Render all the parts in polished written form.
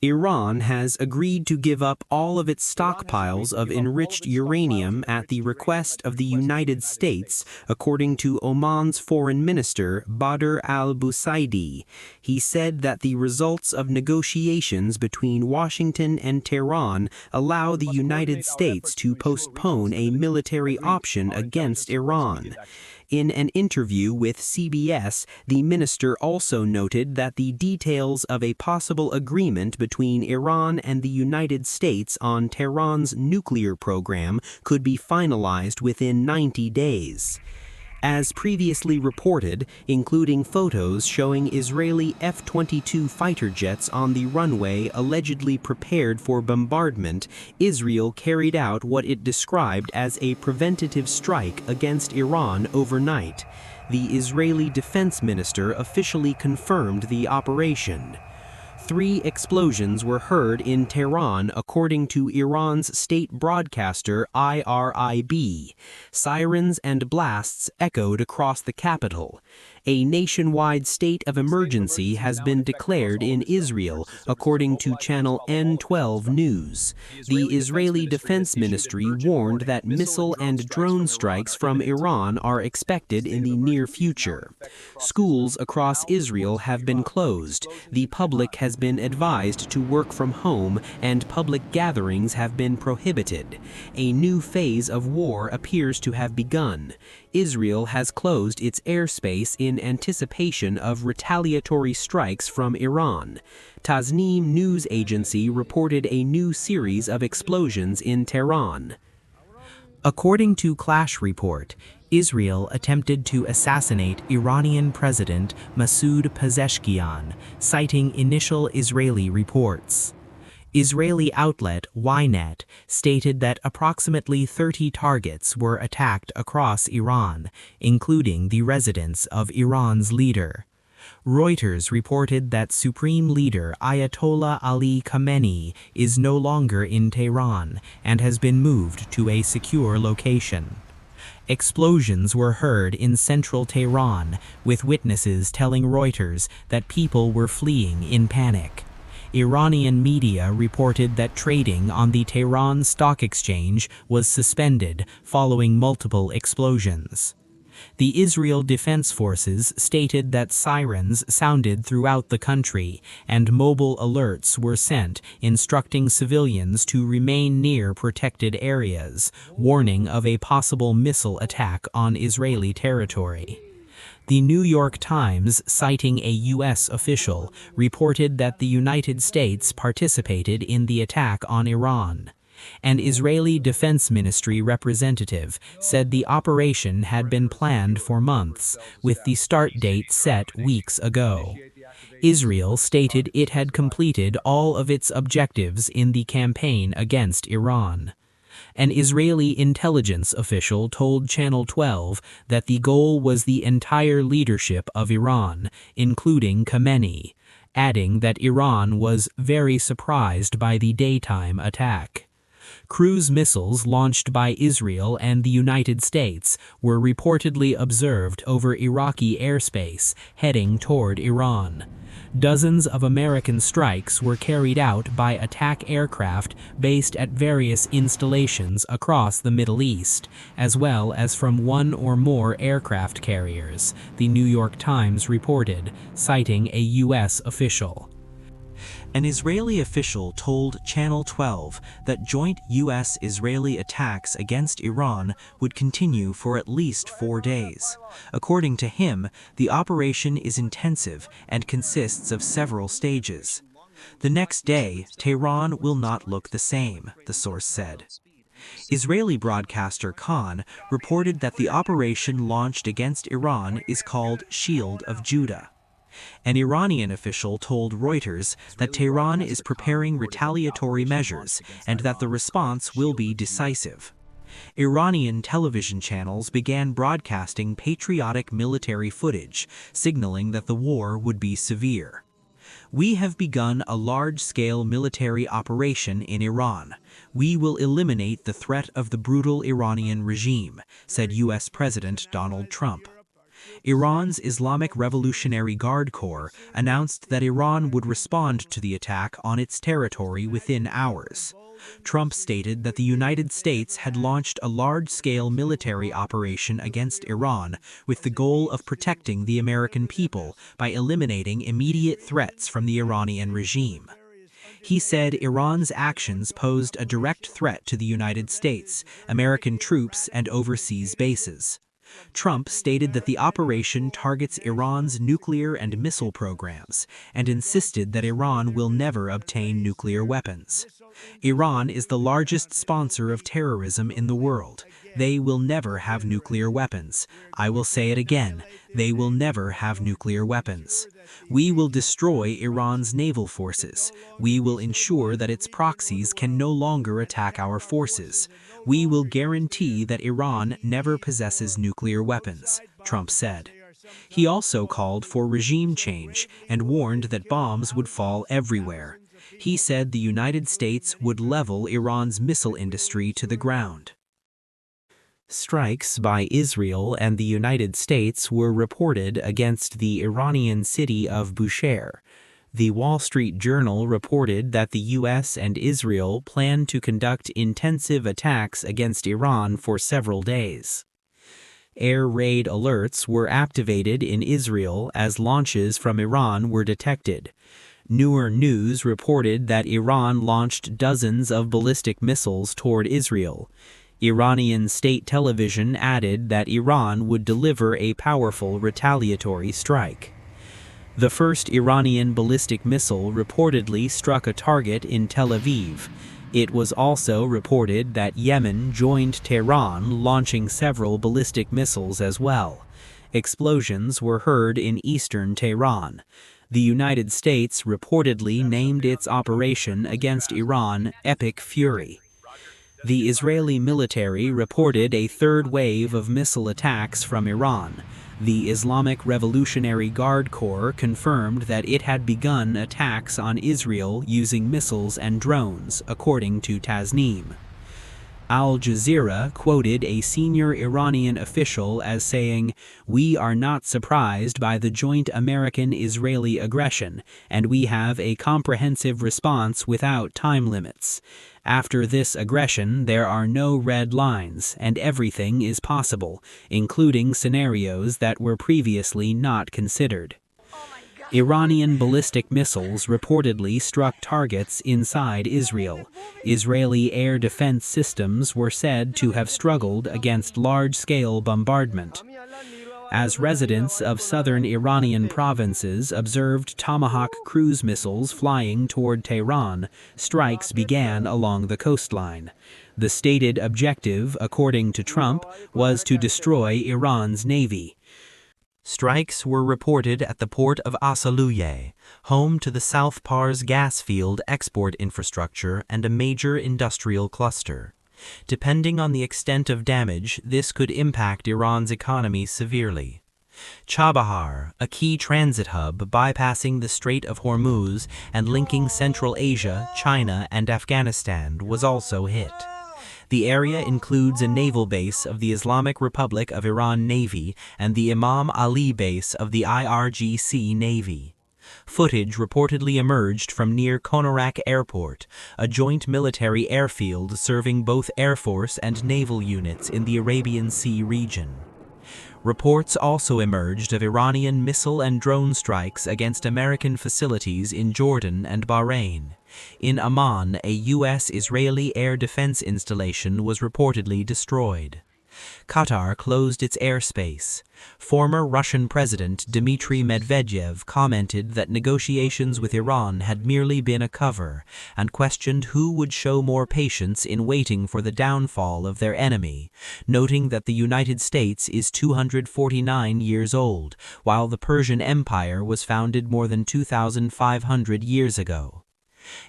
Iran has agreed to give up all of its stockpiles of enriched uranium at the request of the United States, according to Oman's Foreign Minister Badr al-Busaidi. He said that the results of negotiations between Washington and Tehran allow the United States to postpone a military option against Iran. In an interview with CBS, the minister also noted that the details of a possible agreement between Iran and the United States on Tehran's nuclear program could be finalized within 90 days. As previously reported, including photos showing Israeli F-22 fighter jets on the runway allegedly prepared for bombardment, Israel carried out what it described as a preventative strike against Iran overnight. The Israeli defense minister officially confirmed the operation. 3 explosions were heard in Tehran, according to Iran's state broadcaster IRIB. Sirens and blasts echoed across the capital. A nationwide state of emergency has been declared in Israel, according to Channel N12 News. The Israeli Defense Ministry warned that missile and drone strikes from Iran are expected in the near future. Schools across Israel have been closed. The public has been advised to work from home, and public gatherings have been prohibited. A new phase of war appears to have begun. Israel has closed its airspace in anticipation of retaliatory strikes from Iran. Tasnim news agency reported a new series of explosions in Tehran. According to Clash Report, Israel attempted to assassinate Iranian President Masoud Pezeshkian, citing initial Israeli reports. Israeli outlet Ynet stated that approximately 30 targets were attacked across Iran, including the residence of Iran's leader. Reuters reported that Supreme Leader Ayatollah Ali Khamenei is no longer in Tehran and has been moved to a secure location. Explosions were heard in central Tehran, with witnesses telling Reuters that people were fleeing in panic. Iranian media reported that trading on the Tehran Stock Exchange was suspended following multiple explosions. The Israel Defense Forces stated that sirens sounded throughout the country and mobile alerts were sent instructing civilians to remain near protected areas, warning of a possible missile attack on Israeli territory. The New York Times, citing a U.S. official, reported that the United States participated in the attack on Iran. An Israeli Defense Ministry representative said the operation had been planned for months, with the start date set weeks ago. Israel stated it had completed all of its objectives in the campaign against Iran. An Israeli intelligence official told Channel 12 that the goal was the entire leadership of Iran, including Khamenei, adding that Iran was very surprised by the daytime attack. Cruise missiles launched by Israel and the United States were reportedly observed over Iraqi airspace, heading toward Iran. Dozens of American strikes were carried out by attack aircraft based at various installations across the Middle East, as well as from one or more aircraft carriers, the New York Times reported, citing a U.S. official. An Israeli official told Channel 12 that joint U.S.-Israeli attacks against Iran would continue for at least 4 days. According to him, the operation is intensive and consists of several stages. The next day, Tehran will not look the same, the source said. Israeli broadcaster Khan reported that the operation launched against Iran is called Shield of Judah. An Iranian official told Reuters that Tehran is preparing retaliatory measures and that the response will be decisive. Iranian television channels began broadcasting patriotic military footage, signaling that the war would be severe. "We have begun a large-scale military operation in Iran. We will eliminate the threat of the brutal Iranian regime," said U.S. President Donald Trump. Iran's Islamic Revolutionary Guard Corps announced that Iran would respond to the attack on its territory within hours. Trump stated that the United States had launched a large-scale military operation against Iran with the goal of protecting the American people by eliminating immediate threats from the Iranian regime. He said Iran's actions posed a direct threat to the United States, American troops, and overseas bases. Trump stated that the operation targets Iran's nuclear and missile programs and insisted that Iran will never obtain nuclear weapons. Iran is the largest sponsor of terrorism in the world. They will never have nuclear weapons. I will say it again. They will never have nuclear weapons. We will destroy Iran's naval forces. We will ensure that its proxies can no longer attack our forces. We will guarantee that Iran never possesses nuclear weapons, Trump said. He also called for regime change and warned that bombs would fall everywhere. He said the United States would level Iran's missile industry to the ground. Strikes by Israel and the United States were reported against the Iranian city of Bushehr. The Wall Street Journal reported that the U.S. and Israel plan to conduct intensive attacks against Iran for several days. Air raid alerts were activated in Israel as launches from Iran were detected. Newer news reported that Iran launched dozens of ballistic missiles toward Israel. Iranian state television added that Iran would deliver a powerful retaliatory strike. The first Iranian ballistic missile reportedly struck a target in Tel Aviv. It was also reported that Yemen joined Tehran, launching several ballistic missiles as well. Explosions were heard in eastern Tehran. The United States reportedly named its operation against Iran Epic Fury. The Israeli military reported a third wave of missile attacks from Iran. The Islamic Revolutionary Guard Corps confirmed that it had begun attacks on Israel using missiles and drones, according to Tasnim. Al Jazeera quoted a senior Iranian official as saying, "We are not surprised by the joint American-Israeli aggression, and we have a comprehensive response without time limits. After this aggression, there are no red lines, and everything is possible, including scenarios that were previously not considered." Iranian ballistic missiles reportedly struck targets inside Israel. Israeli air defense systems were said to have struggled against large-scale bombardment. As residents of southern Iranian provinces observed Tomahawk cruise missiles flying toward Tehran, strikes began along the coastline. The stated objective, according to Trump, was to destroy Iran's navy. Strikes were reported at the port of Asaluye, home to the South Pars gas field export infrastructure and a major industrial cluster. Depending on the extent of damage, this could impact Iran's economy severely. Chabahar, a key transit hub bypassing the Strait of Hormuz and linking Central Asia, China, and Afghanistan, was also hit. The area includes a naval base of the Islamic Republic of Iran Navy and the Imam Ali base of the IRGC Navy. Footage reportedly emerged from near Konarak Airport, a joint military airfield serving both Air Force and naval units in the Arabian Sea region. Reports also emerged of Iranian missile and drone strikes against American facilities in Jordan and Bahrain. In Amman, a U.S.-Israeli air defense installation was reportedly destroyed. Qatar closed its airspace. Former Russian President Dmitry Medvedev commented that negotiations with Iran had merely been a cover and questioned who would show more patience in waiting for the downfall of their enemy, noting that the United States is 249 years old, while the Persian Empire was founded more than 2,500 years ago.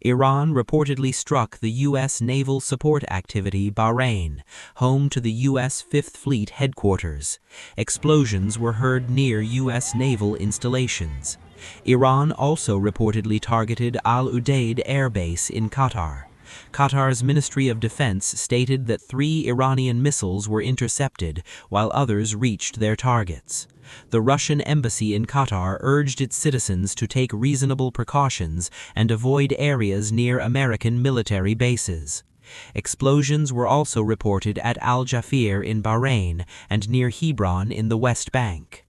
Iran reportedly struck the U.S. Naval Support Activity Bahrain, home to the U.S. Fifth Fleet headquarters. Explosions were heard near U.S. naval installations. Iran also reportedly targeted Al Udeid Air Base in Qatar. Qatar's Ministry of Defense stated that 3 Iranian missiles were intercepted, while others reached their targets. The Russian embassy in Qatar urged its citizens to take reasonable precautions and avoid areas near American military bases. Explosions were also reported at Al Jafir in Bahrain and near Hebron in the West Bank.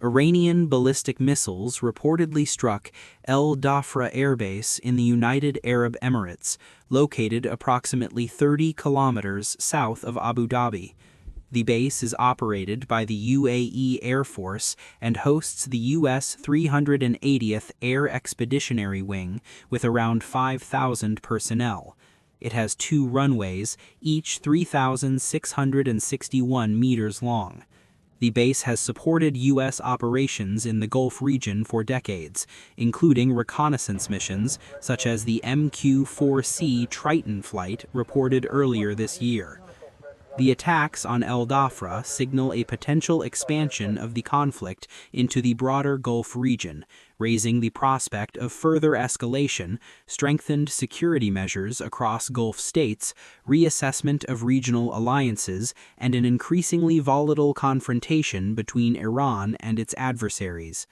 Iranian ballistic missiles reportedly struck El Dhafra Air Base in the United Arab Emirates, located approximately 30 kilometers south of Abu Dhabi. The base is operated by the UAE Air Force and hosts the U.S. 380th Air Expeditionary Wing with around 5,000 personnel. It has 2 runways, each 3,661 meters long. The base has supported U.S. operations in the Gulf region for decades, including reconnaissance missions such as the MQ-4C Triton flight reported earlier this year. The attacks on El Dhafra signal a potential expansion of the conflict into the broader Gulf region, raising the prospect of further escalation, strengthened security measures across Gulf states, reassessment of regional alliances, and an increasingly volatile confrontation between Iran and its adversaries.